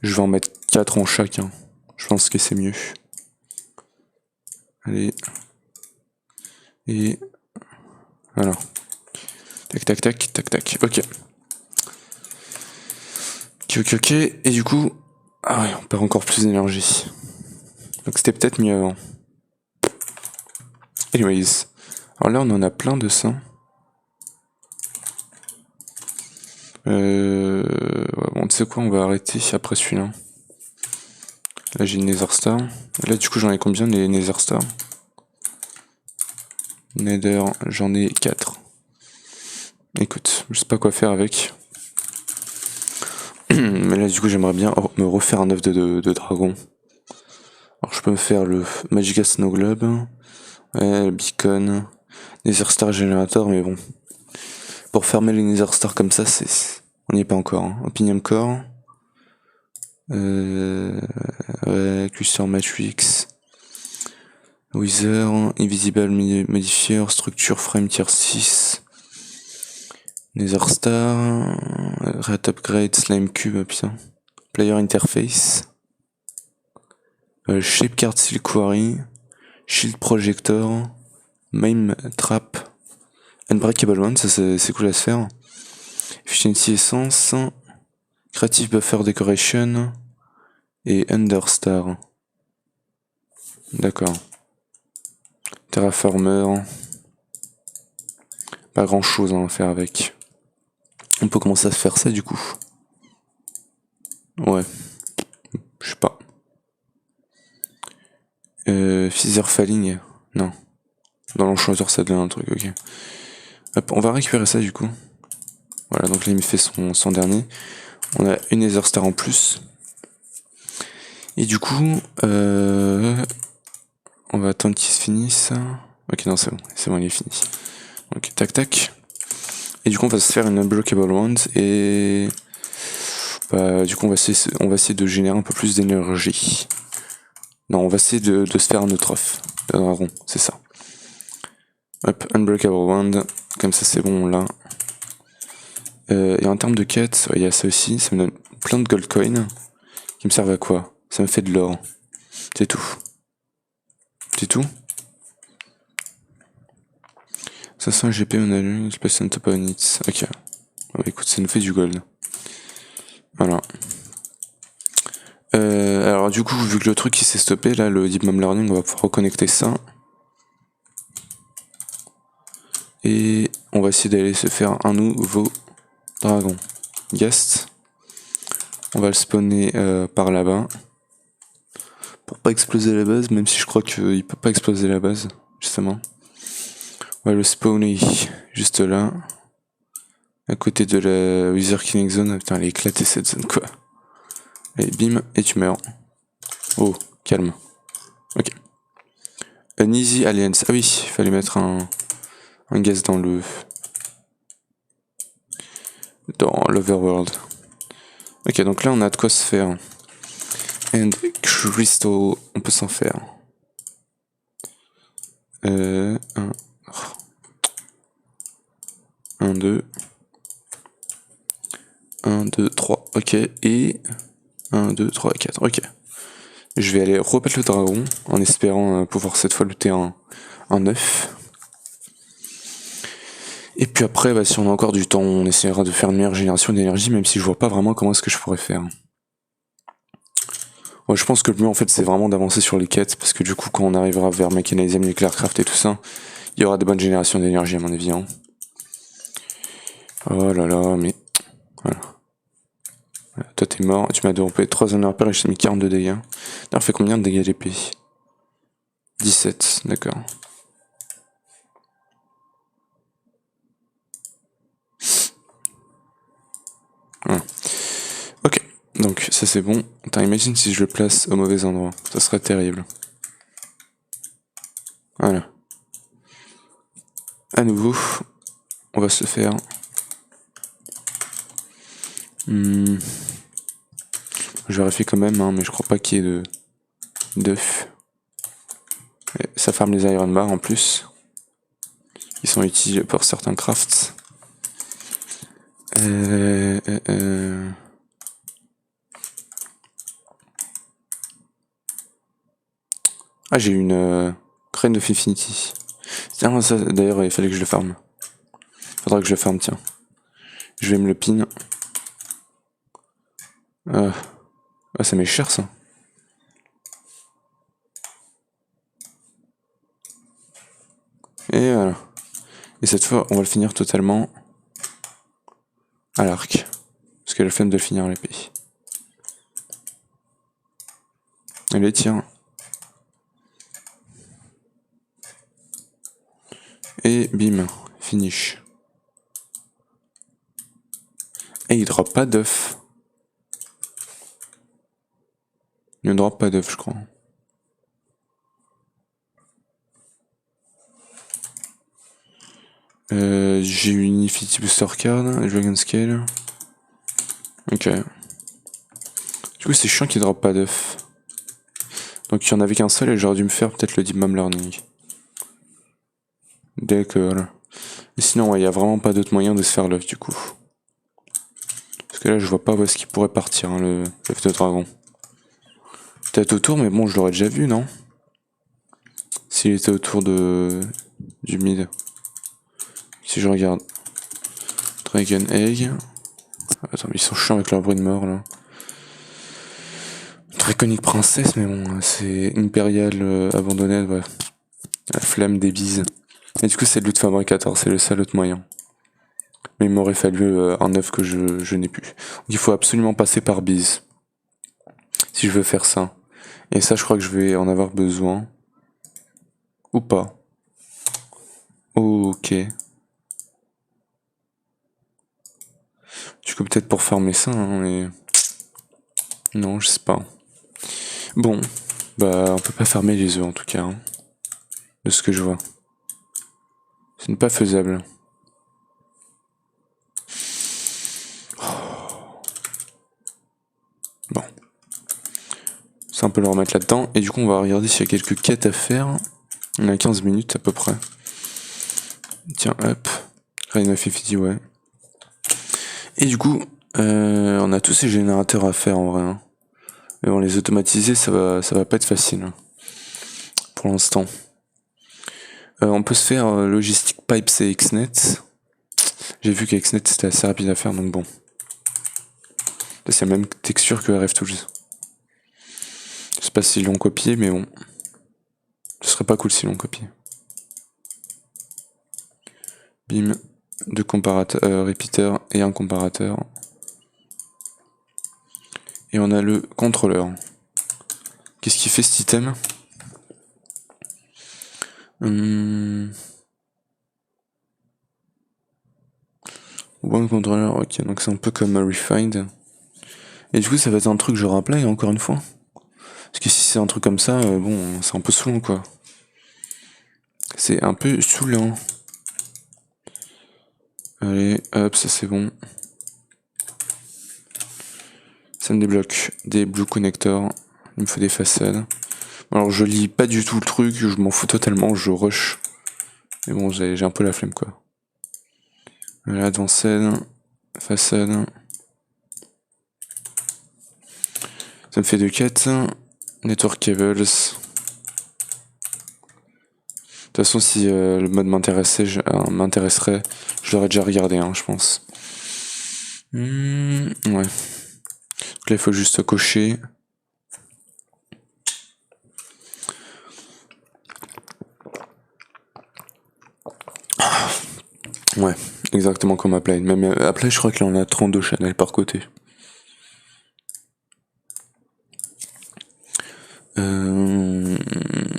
Je vais en mettre 4 en chacun. Je pense que c'est mieux. Allez. Et... voilà. Tac, tac, tac, tac, tac. Ok. Ok. Et du coup... ah ouais, on perd encore plus d'énergie. Donc c'était peut-être mieux avant. Anyways. Alors là, on en a plein de ça. Bon, tu sais quoi, on va arrêter après celui-là. Là, j'ai une Nether Star. Là, du coup, j'en ai combien les Nether Stars? Nether, j'en ai 4. Écoute, je sais pas quoi faire avec. Mais là, du coup, j'aimerais bien me refaire un œuf de dragon. Alors, je peux me faire le Magica Snow Globe, le Beacon, Nether Star Generator, mais bon. Pour fermer les Nether Stars comme ça, on n'y est pas encore. Hein. Opinion Core. Ouais, Cluster Matrix. Wither, Invisible Modifier, Structure Frame Tier 6. Nether Star, Red Upgrade, Slime Cube, putain. Player Interface. Shape Card Silk Quarry. Shield Projector. Mime Trap. Unbreakable One, ça c'est cool à se faire. Efficiency Essence. Creative Buffer Decoration. Et Understar. D'accord. Terraformer. Pas grand chose à faire avec. On peut commencer à se faire ça du coup. Ouais. Je sais pas. Feather Falling. Non. Dans l'enchanteur ça donne un truc, ok. Hop, on va récupérer ça du coup. Voilà, donc là il me fait son dernier. On a une Nether Star en plus. Et du coup, on va attendre qu'il se finisse. Ok, non, c'est bon, il est fini. Ok, tac, tac. Et du coup, on va se faire une Unbreakable Wand et... bah, du coup, on va essayer de générer un peu plus d'énergie. Non, on va essayer de se faire un autre œuf. Un dragon, c'est ça. Hop, Unbreakable Wand. Comme ça, c'est bon, là. Et en termes de quête, il y a ça aussi. Ça me donne plein de gold coins. Qui me servent à quoi? Ça me fait de l'or. C'est tout. C'est tout. Ça sent GP, on a lu, Space and Top on it. Ok. Bon, écoute, ça nous fait du gold. Voilà. Alors du coup, vu que le truc il s'est stoppé, là, le Deep Mom Learning, on va pouvoir reconnecter ça. Et on va essayer d'aller se faire un nouveau dragon. Guest. On va le spawner par là-bas. Pour pas exploser la base, même si je crois qu'il peut pas exploser la base, justement. On va le spawner juste là. À côté de la Wither Killing Zone. Putain, elle a éclaté cette zone, quoi. Allez, bim, et tu meurs. Oh, calme. Ok. An Easy Alliance. Ah oui, il fallait mettre un gaz dans l'Overworld. Ok, donc là on a de quoi se faire. And Crystal, on peut s'en faire. 1, 2. 1, 2, 3. Ok, et 1, 2, 3, 4. Ok. Je vais aller rebattre le dragon en espérant pouvoir cette fois looter un œuf. Et puis après, bah, si on a encore du temps, on essaiera de faire une meilleure génération d'énergie, même si je vois pas vraiment comment est-ce que je pourrais faire. Ouais, je pense que le mieux en fait c'est vraiment d'avancer sur les quêtes, parce que du coup quand on arrivera vers Mechanizem, Nuclearcraft et tout ça, il y aura des bonnes générations d'énergie à mon avis. Hein. Oh là là, mais... Voilà. Toi t'es mort, tu m'as droppé 3 honneurs per et je t'ai mis 42 dégâts. D'ailleurs, on fait combien de dégâts d'épée? 17, d'accord. Voilà. Ok, donc ça c'est bon. Attends, imagine si je le place au mauvais endroit, ça serait terrible. Voilà. À nouveau, on va se faire... Je vérifie quand même, hein, mais je crois pas qu'il y ait d'œufs. Ça farme les iron bars en plus. Ils sont utiles pour certains crafts. Ah, j'ai une Crane of Infinity. Tiens, ça d'ailleurs, il fallait que je le farme. Faudra que je le farme, tiens. Je vais me le pin. Ah, ça m'est cher ça. Et voilà. Et cette fois, on va le finir totalement à l'arc. Parce qu'elle a le flemme de le finir à l'épée. Allez, tiens. Et bim, finish. Et il drop pas d'œuf. Il ne drop pas d'œuf, je crois. J'ai une Infinity Booster Card, Dragon Scale. Ok. Du coup, c'est chiant qu'il drop pas d'œuf. Donc, il y en avait qu'un seul et j'aurais dû me faire peut-être le Deep Mom Learning. D'accord. Mais sinon, il y a vraiment pas d'autre moyen de se faire l'œuf du coup. Parce que là, je vois pas où est-ce qu'il pourrait partir, hein, l'œuf de dragon. Peut-être autour, mais bon, je l'aurais déjà vu, non? S'il était autour du mid. Si je regarde. Dragon Egg. Attends, ils sont chiants avec leur bruit de mort, là. Draconic Princesse, mais bon, c'est Impérial abandonné, ouais. La flemme des bises. Et du coup, c'est le loot fabricateur, c'est le seul autre moyen. Mais il m'aurait fallu un œuf que je n'ai plus. Donc, il faut absolument passer par bise. Si je veux faire ça. Et ça, je crois que je vais en avoir besoin. Ou pas. Ok. Du coup, peut-être pour farmer ça, hein, mais... Non, je sais pas. Bon. Bah, on peut pas farmer les œufs, en tout cas. Hein, de ce que je vois. Ce n'est pas faisable. Bon. Ça, on peut le remettre là-dedans. Et du coup, on va regarder s'il y a quelques quêtes à faire. On a 15 minutes à peu près. Tiens, hop. Rain of Infinity, ouais. Et du coup, on a tous ces générateurs à faire en vrai. Hein. Mais bon, les automatiser, ça va pas être facile. Hein, pour l'instant. On peut se faire Logistic Pipes et Xnet. J'ai vu qu'Xnet c'était assez rapide à faire, donc bon. Là, c'est la même texture que RF Tools. sais pas s'ils l'ont copié, mais bon. Ce serait pas cool s'ils l'ont copié. Bim. 2 comparateurs, repeater et un comparateur. Et on a le contrôleur. Qu'est-ce qu'il fait cet item? One controller, ok, donc c'est un peu comme Refined. Et du coup, ça va être un truc genre apply encore une fois. Parce que si c'est un truc comme ça, bon, c'est un peu saoulant quoi. C'est un peu saoulant. Allez, hop, ça c'est bon. Ça me débloque des blue connectors. Il me faut des façades. Alors je lis pas du tout le truc, je m'en fous totalement, je rush. Mais bon, j'ai un peu la flemme quoi. Voilà, advanced, façade. Ça me fait 2 quêtes. Network cables. De toute façon, si le mode m'intéresserait, je l'aurais déjà regardé, hein, je pense. Ouais. Donc là, il faut juste cocher. Ouais, exactement comme Apply. Même Apply, je crois qu'il en a 32 channels par côté.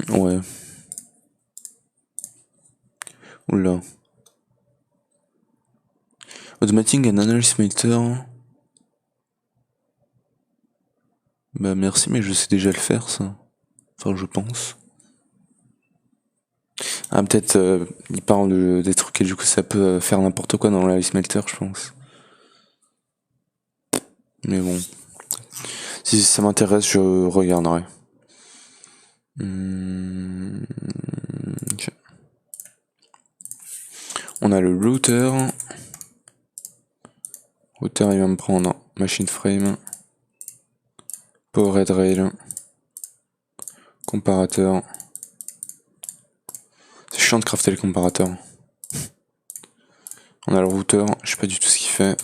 Ouais. Oula. Automating and Analysis Meter. Bah merci, mais je sais déjà le faire, ça. Enfin, je pense. Ah, peut-être, il parle des trucs et du coup, ça peut faire n'importe quoi dans l'Ice Melter, je pense. Mais bon. Si ça m'intéresse, je regarderai. Okay. On a le router. Router, il va me prendre machine frame. Powered rail. Comparateur. C'est chiant de crafter les comparateurs. On a le routeur, je sais pas du tout ce qu'il fait.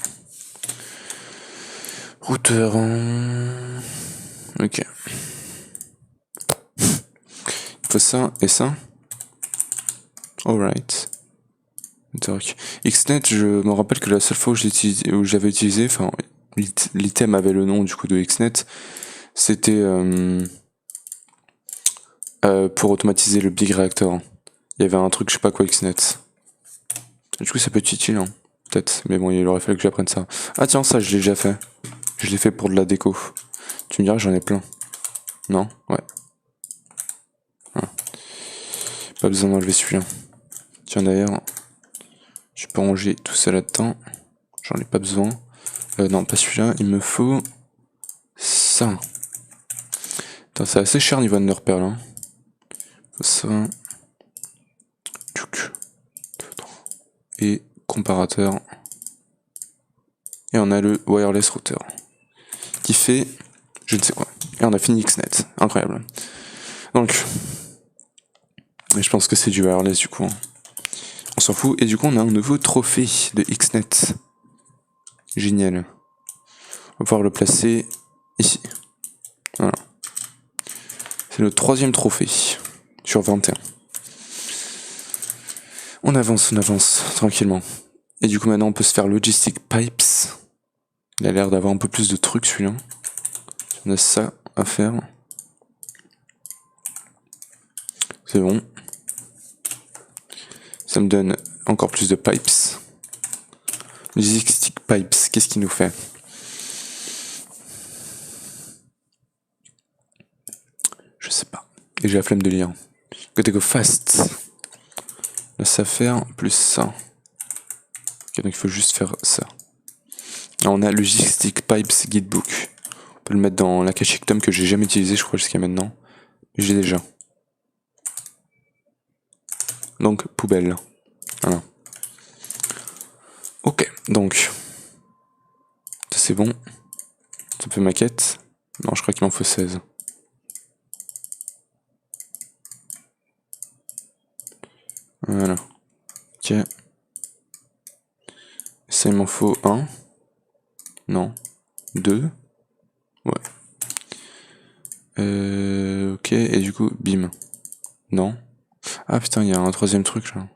Routeur. Ok. Il faut ça et ça. Alright. Xnet, je me rappelle que la seule fois où j'avais utilisé, enfin, l'item avait le nom du coup de Xnet, c'était pour automatiser le Big Reactor. Il y avait un truc, je sais pas quoi, Xnet. Du coup, ça peut être utile, hein. Peut-être, mais bon, il aurait fallu que j'apprenne ça. Ah tiens, ça, je l'ai déjà fait. Je l'ai fait pour de la déco. Tu me diras, j'en ai plein. Non? Ouais. Ah. Pas besoin d'enlever celui-là. Tiens, d'ailleurs, je peux ranger tout ça là-dedans. J'en ai pas besoin. Non, pas celui-là. Il me faut ça. Attends, c'est assez cher niveau Underpearl. Hein. Faut ça. Et comparateur. Et on a le wireless router. Qui fait je ne sais quoi. Et on a fini Xnet. Incroyable. Donc, mais je pense que c'est du wireless du coup. On s'en fout. Et du coup, on a un nouveau trophée de Xnet. Génial. On va pouvoir le placer ici. Voilà. C'est le 3e trophée sur 21. On avance tranquillement. Et du coup, maintenant, on peut se faire Logistic Pipes. Il a l'air d'avoir un peu plus de trucs celui-là. On a ça à faire. C'est bon. Ça me donne encore plus de pipes. Logistic Pipes, qu'est-ce qu'il nous fait? Je sais pas. Et j'ai la flemme de lire. Gotta go fast. Là, ça faire plus ça. Ok, donc il faut juste faire ça. Alors, on a Logistic Pipes Guidebook. On peut le mettre dans la cache Tom que j'ai jamais utilisé, je crois, jusqu'à maintenant. Mais j'ai déjà. Donc, poubelle. Voilà. Ok, donc. Ça c'est bon. Ça fait ma quête. Non, je crois qu'il m'en faut 16. Voilà. Ok. Ça, il m'en faut 1. Non. 2. Ouais. Ok, et du coup, bim. Non. Ah putain, il y a un troisième truc là.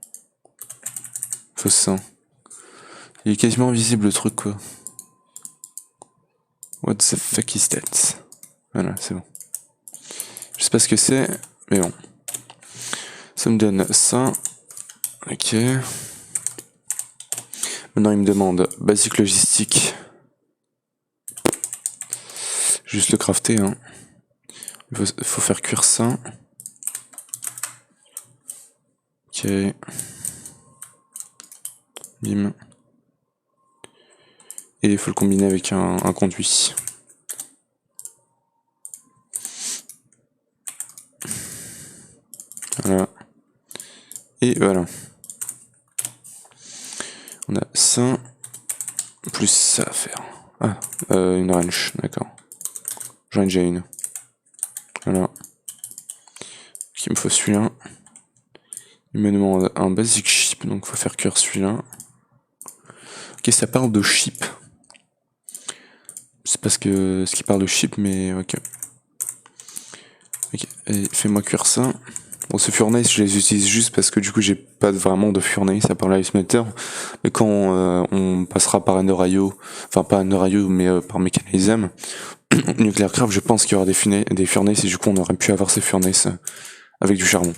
Faut ça. Il est quasiment invisible le truc quoi. What the fuck is that? Voilà, c'est bon. Je sais pas ce que c'est, mais bon. Ça me donne ça. Ok. Maintenant il me demande basic logistique. Juste le crafter, hein. Il faut faire cuire ça. Ok. Bim. Et il faut le combiner avec un conduit. Voilà. Et voilà. On a ça. Plus ça à faire. Ah, une wrench, d'accord. J'en ai déjà une. Voilà. Il me faut celui-là. Il me demande un basic chip, donc il faut faire cuire celui-là. Ok, ça parle de chip. C'est parce que ce qui parle de chip, mais ok. Ok, fais-moi cuire ça. Bon, ce furnace, je les utilise juste parce que du coup, j'ai pas vraiment de furnace à part l'ice meter. Mais quand on passera par Ender.io, enfin pas Ender.io, mais par Mechanism, Nuclear Craft, je pense qu'il y aura des furnaces et du coup, on aurait pu avoir ces furnaces avec du charbon.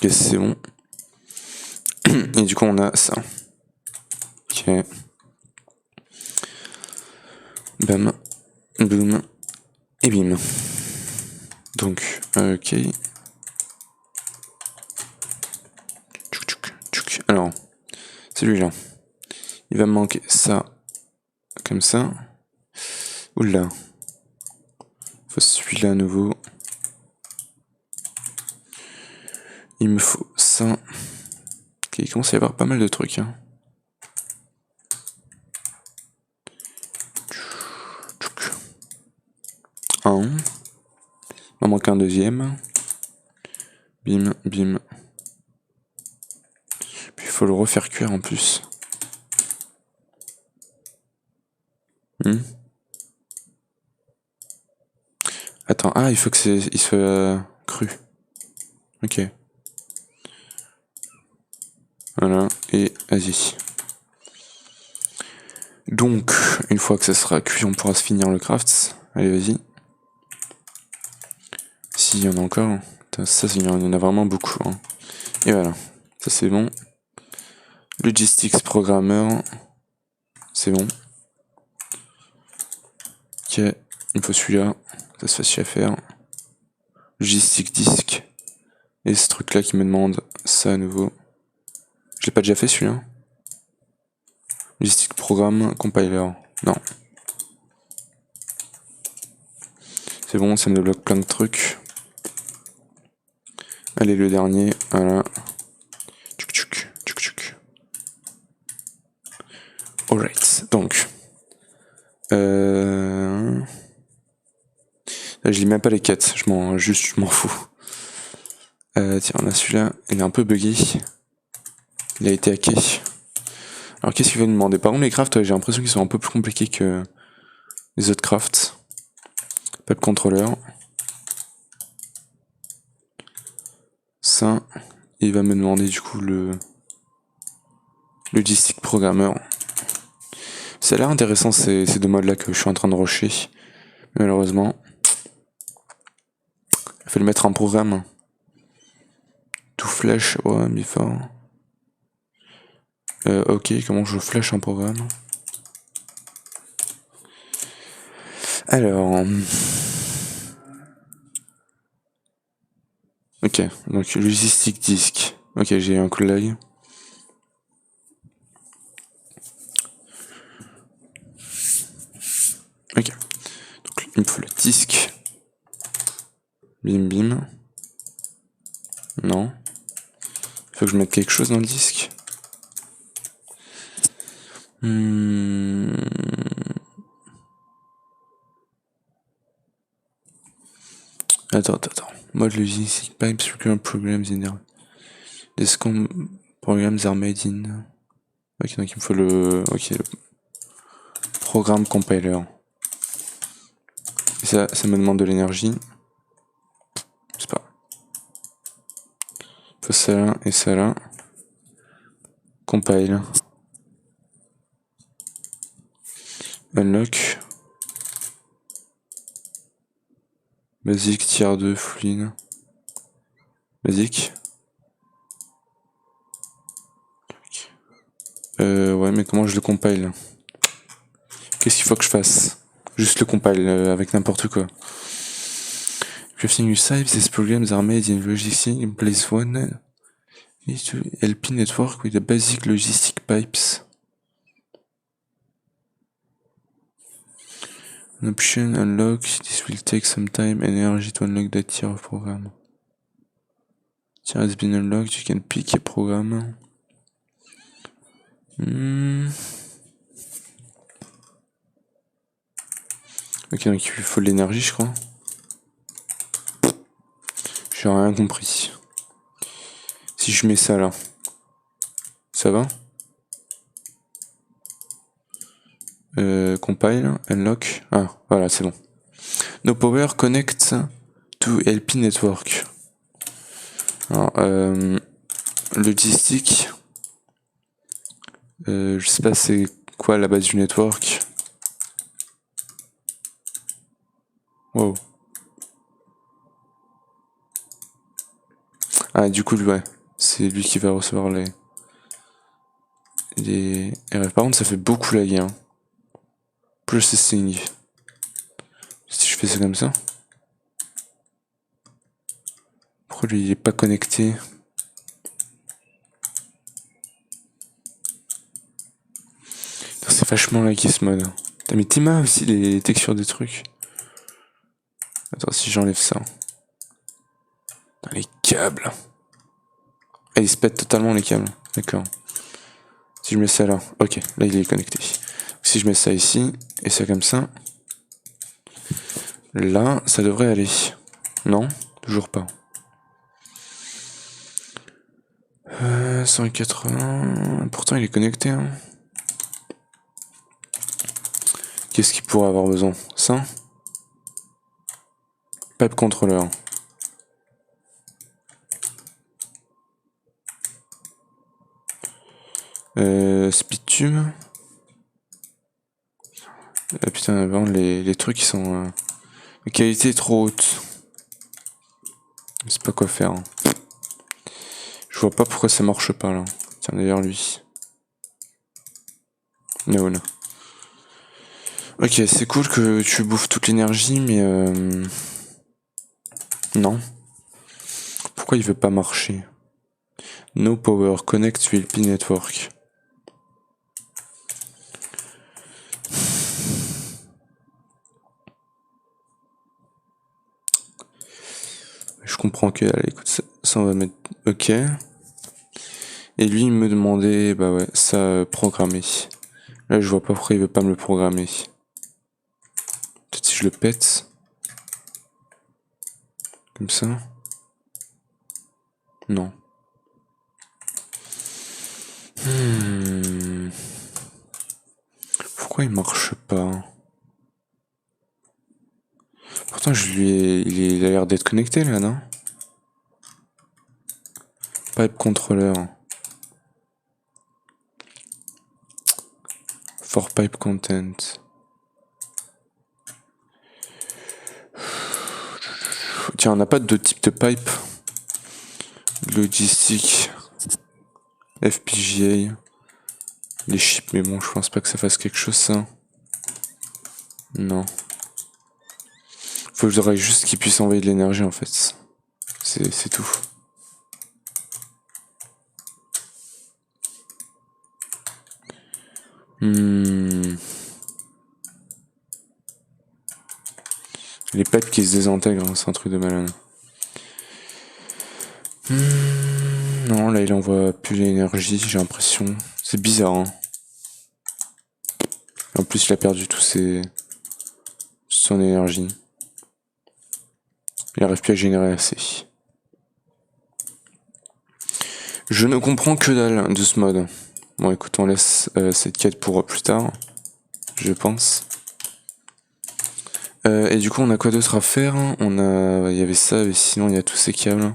Ok, c'est bon. Et du coup, on a ça. Ok. Bam. Boom. Et bim. Donc, ok. Alors, celui-là. Il va me manquer ça. Comme ça. Oula. Faut celui-là à nouveau. Il me faut ça. Ok, il commence à y avoir pas mal de trucs. Hein. Un. Il m'en manque un deuxième. Bim, bim. Puis il faut le refaire cuire en plus. Attends, ah, il faut que il soit cru. Ok. Voilà, et vas-y. Donc, une fois que ça sera cuit, on pourra se finir le craft. Allez, vas-y. S'il y en a encore. Ça, il y en a vraiment beaucoup. Hein. Et voilà, ça c'est bon. Logistics Programmer, c'est bon. Ok, il me faut celui-là, ça se facile à faire. Logistic Disk. Et ce truc là qui me demande ça à nouveau. Je l'ai pas déjà fait celui-là. Logistic Programme, Compiler. Non. C'est bon, ça me débloque plein de trucs. Allez, le dernier, voilà. Tchouk tchouk, tchouk tchouk. Alright, donc. Là, je lis même pas les quêtes, je m'en fous. Tiens, on a celui-là, il est un peu buggé. Il a été hacké. Alors qu'est-ce qu'il va nous demander? Par contre les crafts, j'ai l'impression qu'ils sont un peu plus compliqués que les autres crafts. Pas de contrôleur. Ça, il va me demander du coup le logistic programmer. Ça a l'air intéressant ces deux modes là que je suis en train de rusher. Malheureusement. Il faut le mettre en programme. Tout flash, ouais, before. Ok, comment je flash un programme? Alors. Ok, donc logistic disk. Ok, j'ai un coup de l'œil. Ok, donc il me faut le disque. Bim bim. Non. Il faut que je mette quelque chose dans le disque. Attends. Mode logistic pipes, recurrent programs in there. These programs are made in. Ok, donc il me faut le programme compiler. Et ça me demande de l'énergie. Faut ça là et ça là. Compile. Unlock. Basic, tier 2, fluide. Basic. Ouais, mais comment je le compile? Qu'est-ce qu'il faut que je fasse? Juste le compile avec n'importe quoi. Crafting new types, these programs are made in logistic in place one. Need to LP network with the basic logistic pipes. An option unlock, this will take some time and energy to unlock that tier of program. Tier has been unlocked, you can pick a program. Ok, donc il lui faut de l'énergie, je crois. J'ai rien compris. Si je mets ça là, ça va? Compile, unlock. Ah, voilà, c'est bon. No power connect to LP network. Alors, logistique. Je sais pas c'est quoi la base du network. Wow. Ah, du coup, ouais. C'est lui qui va recevoir les RF. Par contre, ça fait beaucoup laguer, hein. Processing. Si je fais ça comme ça. Pourquoi lui il est pas connecté? C'est vachement lagué ce mode. T'as mis Tima aussi les textures des trucs. Attends, si j'enlève ça. Putain, les câbles. Ah, ils se pètent totalement les câbles. D'accord. Si je mets ça là. Ok, là il est connecté. Si je mets ça ici, et ça comme ça. Là, ça devrait aller. Non, toujours pas. 180. Pourtant il est connecté, hein. Qu'est-ce qu'il pourrait avoir besoin? Ça? Pipe controller. Speedtube. Ah putain, vraiment les trucs qui sont... La qualité est trop haute. Je sais pas quoi faire. Hein. Je vois pas pourquoi ça marche pas là. Tiens d'ailleurs lui. No, no. Ok, c'est cool que tu bouffes toute l'énergie, mais non. Pourquoi il veut pas marcher? No power, connect to LP network. Je comprends que, allez, écoute, ça on va mettre ok. Et lui il me demandait, bah ouais, ça programmer. Là je vois pas pourquoi il veut pas me le programmer. Peut-être si je le pète. Comme ça. Non. Pourquoi il marche pas? Pourtant je lui ai... il a l'air d'être connecté là, non? Pipe controller. For pipe content. Tiens, on n'a pas de type de pipe. Logistique. FPGA. Les chips, mais bon, je pense pas que ça fasse quelque chose, ça. Non. Faudrait juste qu'il puisse envoyer de l'énergie, en fait. C'est tout. Les pipes qui se désintègrent, hein, c'est un truc de malade. Non, là, il envoie plus l'énergie, j'ai l'impression. C'est bizarre, hein. En plus, il a perdu son énergie. Il n'arrive plus à générer assez. Je ne comprends que dalle de ce mode. Bon, écoute, on laisse cette quête pour plus tard, je pense. Et du coup, on a quoi d'autre à faire? Il y avait ça, mais sinon, il y a tous ces câbles.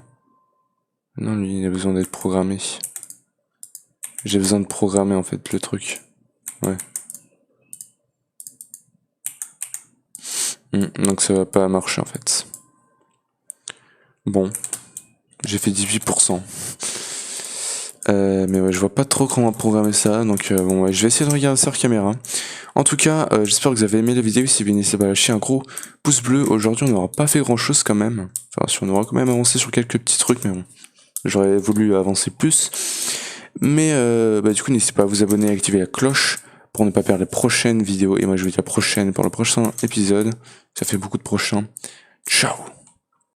Non, lui, il a besoin d'être programmé. J'ai besoin de programmer, en fait, le truc. Ouais. Donc ça va pas marcher, en fait. Bon. J'ai fait 18%. Mais ouais, je vois pas trop comment programmer ça, donc bon, ouais, je vais essayer de regarder ça sur caméra. En tout cas, j'espère que vous avez aimé la vidéo. Si vous n'hésitez pas à lâcher un gros pouce bleu. Aujourd'hui, on n'aura pas fait grand chose quand même. Enfin, si on aura quand même avancé sur quelques petits trucs, mais bon, j'aurais voulu avancer plus. Mais du coup, n'hésitez pas à vous abonner et à activer la cloche pour ne pas perdre les prochaines vidéos. Et moi, je vous dis à la prochaine pour le prochain épisode. Ça fait beaucoup de prochains. Ciao!